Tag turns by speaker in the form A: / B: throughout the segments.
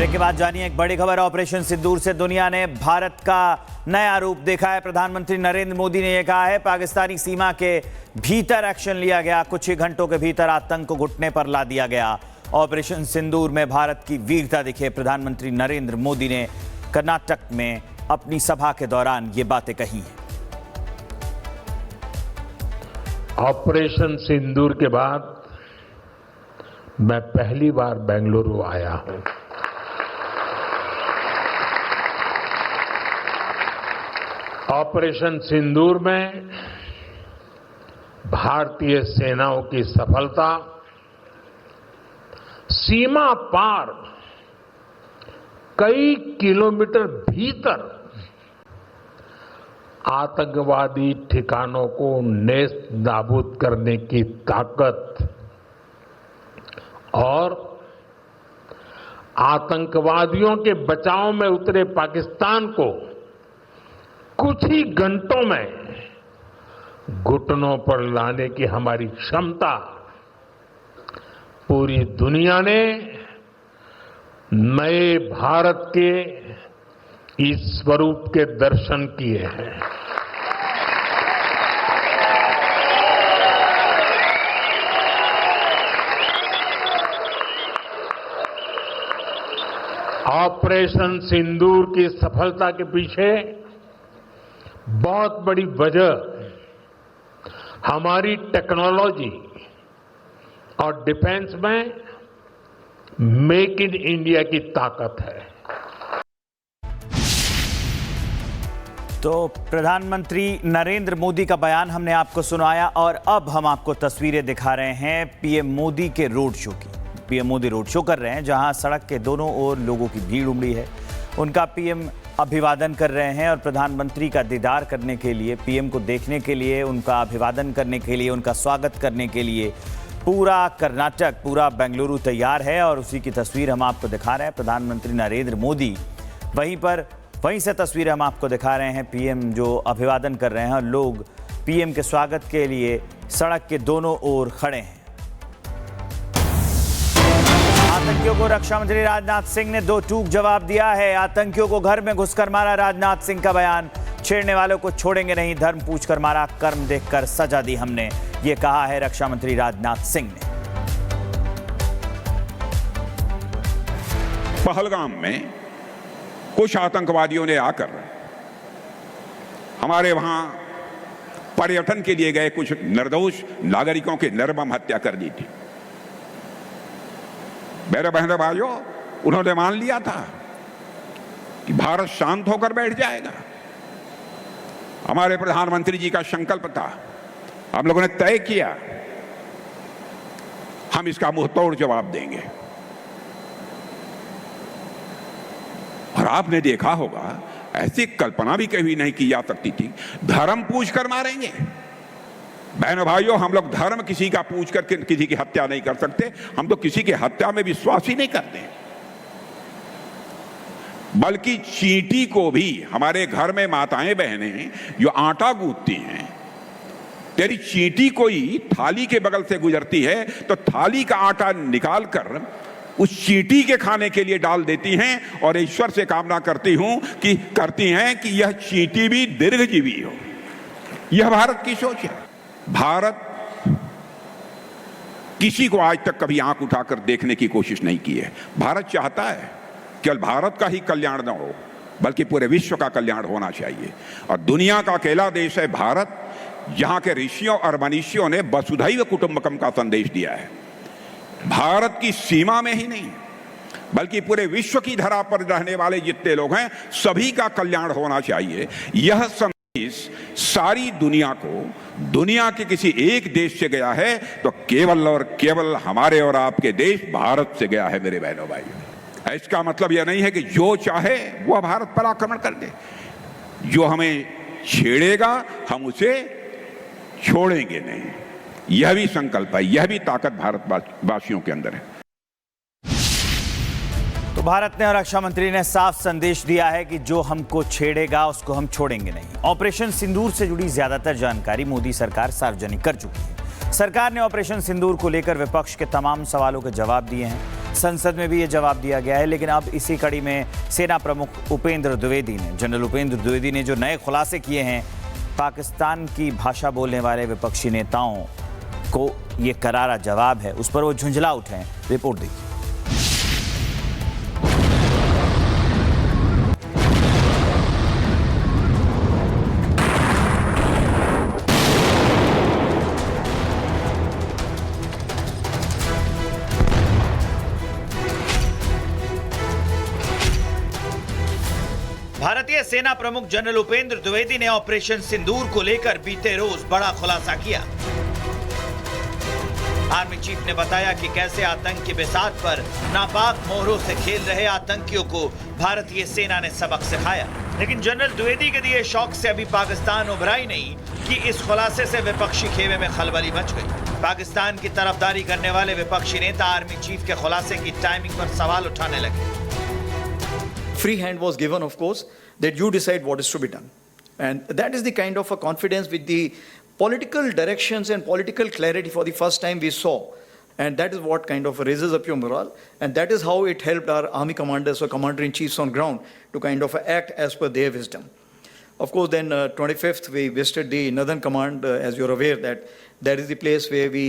A: Break के बाद जानिए एक बड़ी खबर। ऑपरेशन सिंदूर से दुनिया ने भारत का नया रूप देखा है। प्रधानमंत्री नरेंद्र मोदी ने यह कहा है, पाकिस्तानी सीमा के भीतर एक्शन लिया गया, कुछ ही घंटों के भीतर आतंक को घुटने पर ला दिया गया। ऑपरेशन सिंदूर में भारत की वीरता दिखे। प्रधानमंत्री नरेंद्र मोदी ने कर्नाटक में अपनी सभा के दौरान ये बातें कही हैं।
B: ऑपरेशन सिंदूर के बाद मैं पहली बार बेंगलुरु आया हूं। ऑपरेशन सिंदूर में भारतीय सेनाओं की सफलता सीमा पार कई किलोमीटर भीतर आतंकवादी ठिकानों को नेस्त नाबूद करने की ताकत और आतंकवादियों के बचाव में उतरे पाकिस्तान को कुछ ही घंटों में घुटनों पर लाने की हमारी क्षमता पूरी दुनिया ने नए भारत के इस स्वरूप के दर्शन किए हैं। ऑपरेशन सिंदूर की सफलता के पीछे बहुत बड़ी वजह हमारी टेक्नोलॉजी और डिफेंस में मेक इन इंडिया की ताकत है।
A: तो प्रधानमंत्री नरेंद्र मोदी का बयान हमने आपको सुनाया और अब हम आपको तस्वीरें दिखा रहे हैं पीएम मोदी के रोड शो की। पीएम मोदी रोड शो कर रहे हैं जहां सड़क के दोनों ओर लोगों की भीड़ उमड़ी है। उनका पीएम अभिवादन कर रहे हैं और प्रधानमंत्री का दीदार करने के लिए, पीएम को देखने के लिए, उनका अभिवादन करने के लिए, उनका स्वागत करने के लिए पूरा कर्नाटक, पूरा बेंगलुरु तैयार है। और उसी की तस्वीर हम आपको दिखा रहे हैं। प्रधानमंत्री नरेंद्र मोदी वहीं से तस्वीरें हम आपको दिखा रहे हैं। पीएम जो अभिवादन कर रहे हैं और लोग पीएम के स्वागत के लिए सड़क के दोनों ओर खड़े हैं। आतंकियों को रक्षा मंत्री राजनाथ सिंह ने दो टूक जवाब दिया है। आतंकियों को घर में घुसकर मारा, राजनाथ सिंह का बयान। छेड़ने वालों को छोड़ेंगे नहीं, धर्म पूछकर मारा, कर्म देखकर सजा दी हमने, ये कहा है रक्षा मंत्री राजनाथ सिंह ने।
C: पहलगाम में कुछ आतंकवादियों ने आकर हमारे वहां पर्यटन के लिए गए कुछ निर्दोष नागरिकों की निर्मम हत्या कर दी थी। मेरे बहनों भाइयों, उन्होंने मान लिया था कि भारत शांत होकर बैठ जाएगा। हमारे प्रधानमंत्री जी का संकल्प था, हम लोगों ने तय किया हम इसका मुंहतोड़ जवाब देंगे। और आपने देखा होगा, ऐसी कल्पना भी कभी नहीं की जा सकती थी, धर्म पूछकर मारेंगे। बहनों भाइयों, हम लोग धर्म किसी का पूछकर किसी की हत्या नहीं कर सकते। हम तो किसी की हत्या में विश्वास ही नहीं करते। बल्कि चींटी को भी, हमारे घर में माताएं बहनें जो आटा गूंथती हैं, तेरी चींटी कोई थाली के बगल से गुजरती है तो थाली का आटा निकाल कर उस चींटी के खाने के लिए डाल देती हैं और ईश्वर से कामना करती हैं कि यह चींटी भी दीर्घजीवी हो। यह भारत की सोच है। भारत किसी को आज तक कभी आंख उठाकर देखने की कोशिश नहीं की है। भारत चाहता है केवल भारत का ही कल्याण न हो, बल्कि पूरे विश्व का कल्याण होना चाहिए। और दुनिया का अकेला देश है भारत, जहां के ऋषियों और मनीषियों ने वसुधैव कुटुंबकम का संदेश दिया है। भारत की सीमा में ही नहीं, बल्कि पूरे विश्व की धरा पर रहने वाले जितने लोग हैं, सभी का कल्याण होना चाहिए। यह संदेश सारी दुनिया को, दुनिया के किसी एक देश से गया है तो केवल और केवल हमारे और आपके देश भारत से गया है। मेरे बहनों भाइयों, इसका मतलब यह नहीं है कि जो चाहे वह भारत पर आक्रमण कर दे। जो हमें छेड़ेगा हम उसे छोड़ेंगे नहीं। यह भी संकल्प है, यह भी ताकत भारतवासियों के अंदर है।
A: तो भारत ने और रक्षा मंत्री ने साफ संदेश दिया है कि जो हमको छेड़ेगा उसको हम छोड़ेंगे नहीं। ऑपरेशन सिंदूर से जुड़ी ज्यादातर जानकारी मोदी सरकार सार्वजनिक कर चुकी है। सरकार ने ऑपरेशन सिंदूर को लेकर विपक्ष के तमाम सवालों के जवाब दिए हैं। संसद में भी ये जवाब दिया गया है। लेकिन अब इसी कड़ी में सेना प्रमुख उपेंद्र द्विवेदी ने, जनरल उपेंद्र द्विवेदी ने जो नए खुलासे किए हैं, पाकिस्तान की भाषा बोलने वाले विपक्षी नेताओं को ये करारा जवाब है, उस पर वो झुंझला उठे हैं। रिपोर्ट देखिए। भारतीय सेना प्रमुख जनरल उपेंद्र द्विवेदी ने ऑपरेशन सिंदूर को लेकर बीते रोज बड़ा खुलासा किया। आर्मी चीफ ने बताया कि कैसे आतंक की बिसात पर नापाक मोहरों से खेल रहे आतंकियों को भारतीय सेना ने सबक सिखाया। लेकिन जनरल द्विवेदी के दिए शौक से अभी पाकिस्तान उभरा ही नहीं कि इस खुलासे से विपक्षी खेमे में खलबली मच गई। पाकिस्तान की तरफदारी करने वाले विपक्षी नेता आर्मी चीफ के खुलासे की टाइमिंग पर सवाल उठाने लगे।
D: Free hand was given, of course, that you decide what is to be done. And that is the kind of a confidence with the political directions and political clarity for the first time we saw. And that is what kind of raises up your morale. And that is how it helped our army commanders or commander-in-chiefs on ground to kind of act as per their wisdom. Of course, then 25th, we visited the Northern Command, as you're aware, that is the place where we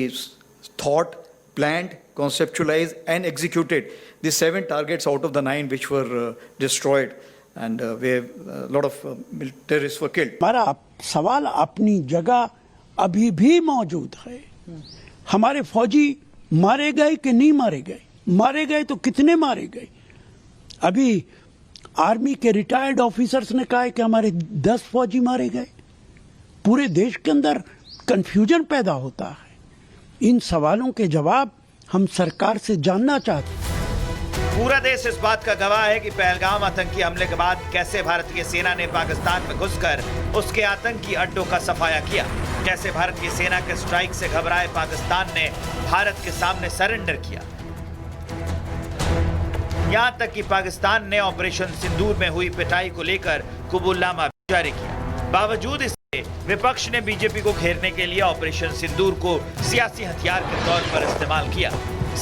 D: thought, planned, conceptualized and executed the 7 targets out of the 9 which were destroyed and where a lot of terrorists were killed.
E: हमारा सवाल अपनी जगह अभी भी मौजूद है। हमारे फौजी मारे गए कि नहीं मारे गए? मारे गए तो कितने मारे गए? अभी आर्मी के रिटायर्ड ऑफिसर्स ने कहा है कि हमारे 10 फौजी मारे गए। पूरे देश के अंदर कंफ्यूजन पैदा होता है। इन सवालों के जवाब हम सरकार से जानना चाहते हैं।
A: पूरा देश इस बात का गवाह है कि पहलगाम आतंकी हमले के बाद कैसे भारतीय सेना ने पाकिस्तान में घुसकर उसके आतंकी अड्डों का सफाया किया, कैसे भारतीय सेना के स्ट्राइक से घबराए पाकिस्तान ने भारत के सामने सरेंडर किया। यहां तक कि पाकिस्तान ने ऑपरेशन सिंदूर में हुई पिटाई को लेकर कबूलनामा जारी किया। बावजूद इसके विपक्ष ने बीजेपी को घेरने के लिए ऑपरेशन सिंदूर को सियासी हथियार के तौर पर इस्तेमाल किया।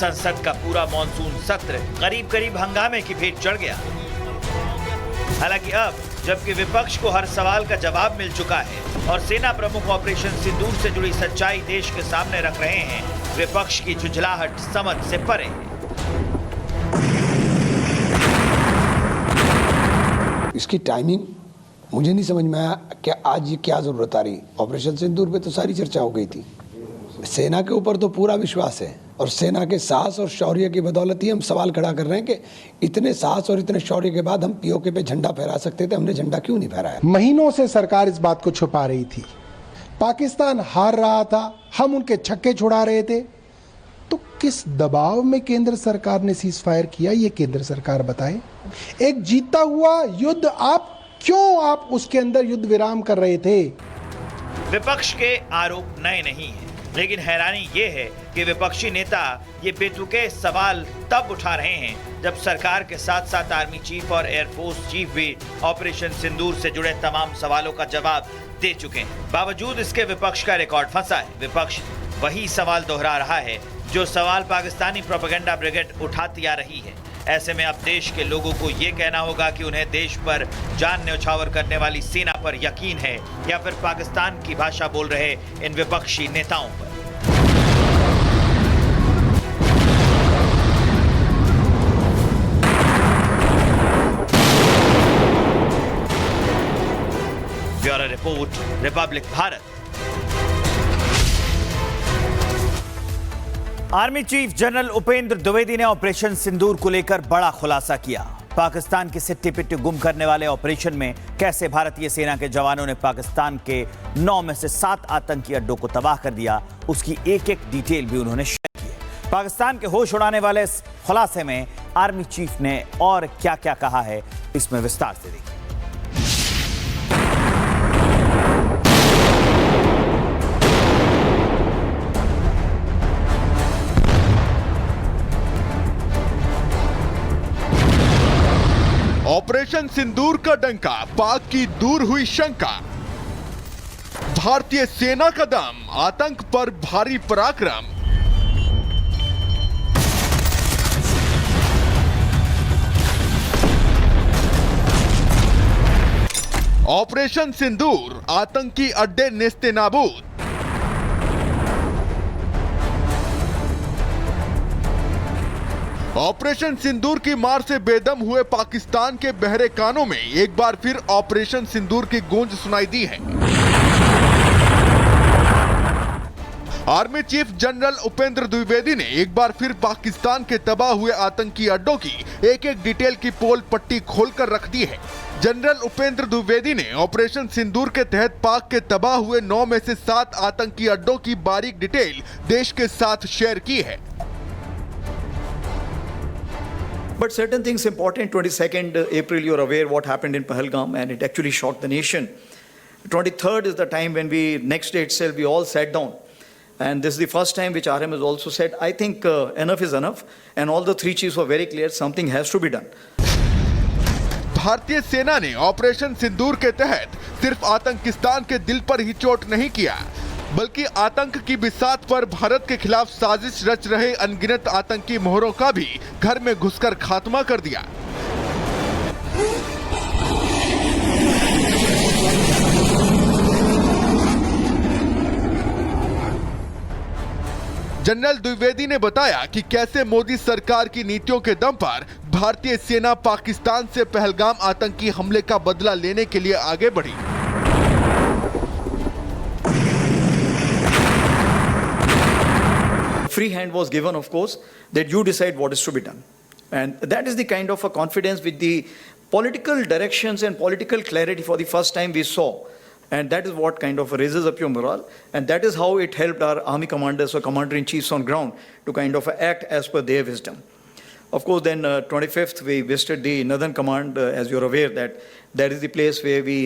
A: संसद का पूरा मॉनसून सत्र करीब हंगामे की भेंट चढ़ गया। हालांकि अब जबकि विपक्ष को हर सवाल का जवाब मिल चुका है और सेना प्रमुख ऑपरेशन सिंदूर से जुड़ी सच्चाई देश के सामने रख रहे हैं, विपक्ष की झुंझलाहट समझ से परे है।
F: इसकी टाइमिंग मुझे नहीं समझ में आया कि आज ये क्या जरूरत आ रही। ऑपरेशन सिंदूर पे तो सारी चर्चा हो गई थी। सेना के ऊपर तो पूरा विश्वास है और सेना के साहस और शौर्य की बदौलत ही हम सवाल खड़ा कर रहे हैं कि इतने साहस और इतने शौर्य के बाद हम पीओके पे झंडा फहरा सकते थे, हमने झंडा क्यों नहीं फहराया?
G: महीनों से सरकार इस बात को छुपा रही थी। पाकिस्तान हार रहा था, हम उनके छक्के छुड़ा रहे थे। तो किस दबाव में केंद्र सरकार ने सीज फायर किया, ये केंद्र सरकार बताए। एक जीता हुआ युद्ध क्यों उसके अंदर युद्ध विराम कर रहे थे?
A: विपक्ष के आरोप नए नहीं हैं, लेकिन हैरानी ये है कि विपक्षी नेता ये बेतुके सवाल तब उठा रहे हैं जब सरकार के साथ साथ आर्मी चीफ और एयरफोर्स चीफ भी ऑपरेशन सिंदूर से जुड़े तमाम सवालों का जवाब दे चुके हैं। बावजूद इसके विपक्ष का रिकॉर्ड फंसा है। विपक्ष वही सवाल दोहरा रहा है जो सवाल पाकिस्तानी प्रोपेगेंडा ब्रिगेड उठाती आ रही है। ऐसे में अब देश के लोगों को ये कहना होगा कि उन्हें देश पर जान न्यौछावर करने वाली सेना पर यकीन है या फिर पाकिस्तान की भाषा बोल रहे इन विपक्षी नेताओं पर। Bureau report, Republic Bharat. Army chief general Upendra Dwivedi ने ऑपरेशन सिंदूर को लेकर बड़ा खुलासा किया। पाकिस्तान के सिट्टी पिट्टी गुम करने वाले ऑपरेशन में कैसे भारतीय सेना के जवानों ने पाकिस्तान के 9 में से 7 आतंकी अड्डों को तबाह कर दिया, उसकी एक डिटेल भी उन्होंने शेयर की। पाकिस्तान के होश उड़ाने वाले इस खुलासे में आर्मी चीफ ने और क्या कहा है, इसमें विस्तार से देखिए।
H: ऑपरेशन सिंदूर का डंका, पाक की दूर हुई शंका। भारतीय सेना का दम, आतंक पर भारी पराक्रम। ऑपरेशन सिंदूर, आतंकी अड्डे नेस्ते नाबूद। ऑपरेशन सिंदूर की मार से बेदम हुए पाकिस्तान के बहरे कानों में एक बार फिर ऑपरेशन सिंदूर की गूंज सुनाई दी है। Army chief general Upendra Dwivedi ने एक बार फिर पाकिस्तान के तबाह हुए आतंकी अड्डों की एक एक डिटेल की पोल पट्टी खोलकर रख दी है। जनरल उपेंद्र द्विवेदी ने ऑपरेशन सिंदूर के तहत पाक के तबाह हुए 9 में से 7 आतंकी अड्डों की बारीक डिटेल देश के साथ शेयर की है।
D: But certain things important. 22nd April, you're aware what happened in Pahalgam, and it actually shocked the nation. 23rd is the time when next day itself, we all sat down. And this is the first time which RM has also said, I think enough is enough. And all the three chiefs were very clear, something has to be done.
H: भारतीय सेना ने operation सिंदूर के तहत सिर्फ आतंकिस्तान के दिल पर ही चोट नहीं किया, बल्कि आतंक की बिसात पर भारत के खिलाफ साजिश रच रहे अनगिनत आतंकी मोहरों का भी घर में घुसकर खात्मा कर दिया। जनरल द्विवेदी ने बताया कि कैसे मोदी सरकार की नीतियों के दम पर भारतीय सेना पाकिस्तान से पहलगाम आतंकी हमले का बदला लेने के लिए आगे बढ़ी।
D: Free hand was given, of course, that you decide what is to be done. And that is the kind of a confidence with the political directions and political clarity for the first time we saw. And that is what kind of raises up your morale. And that is how it helped our army commanders or commander-in-chiefs on ground to kind of act as per their wisdom. Of course, then 25th, we visited the Northern Command, as you're aware, that is the place where we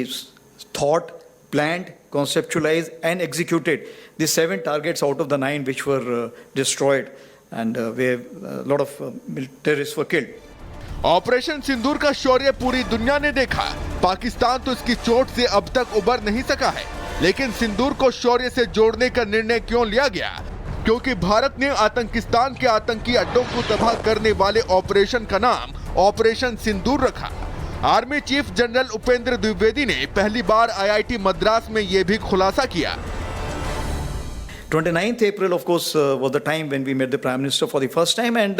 D: thought, planned, conceptualized and executed the 7 targets out of the 9 which were destroyed, and where a lot of terrorists were killed.
H: Operation Sindoor का शौर्य पूरी दुनिया ने देखा। पाकिस्तान तो इसकी चोट से अब तक उबर नहीं सका है, लेकिन सिंदूर को शौर्य से जोड़ने का निर्णय क्यों लिया गया? क्योंकि भारत ने आतंकिस्तान के आतंकी अड्डों को तबाह करने वाले ऑपरेशन का नाम ऑपरेशन सिंदूर रखा। Army chief general Upendra Dwivedi ने पहली बार IIT मद्रास में यह भी खुलासा किया।
D: 29th April, of course, was the time when we met the Prime Minister for the first time, and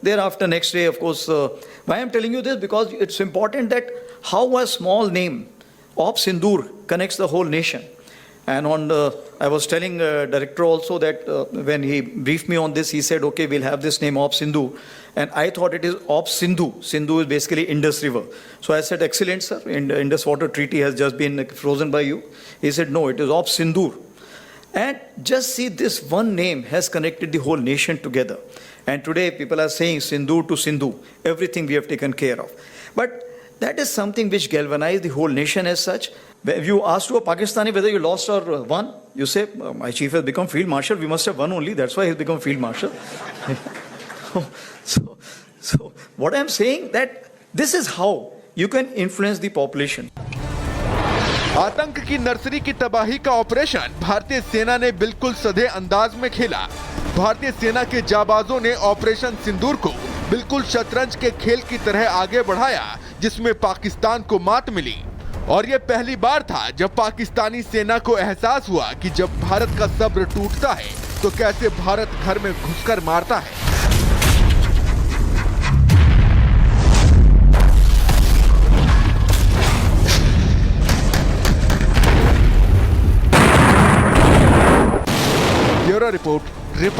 D: thereafter, next day, of course, why I'm telling you this, because it's important that how a small name, Op Sindoor, connects the whole nation. And I was telling director also that when he briefed me on this, he said, okay, we'll have this name Op Sindhu. And I thought it is Op Sindhu. Sindhu is basically Indus River. So I said, excellent, sir. Indus Water Treaty has just been frozen by you. He said, no, it is Op Sindoor. And just see, this one name has connected the whole nation together. And today people are saying Sindoor to Sindhu, everything we have taken care of. But that is something which galvanized the whole nation as such. If you ask to a Pakistani whether you lost or won, you say, my chief has become field marshal, we must have won only, that's why he's become field marshal. So what I'm saying, that this is how you can influence the population.
H: आतंक की nursery की तबाही का operation भारतीय सेना ने बिल्कुल सधे अंदाज में खेला। भारतीय सेना के जाबाजों ने ऑपरेशन सिंदूर को बिल्कुल शतरंज के खेल की तरह आगे बढ़ाया, जिसमें पाकिस्तान को मात मिली। और ये पहली बार था जब पाकिस्तानी सेना को एहसास हुआ कि जब भारत का सब्र टूटता है तो कैसे भारत घर में घुसकर मारता है। Bureau report,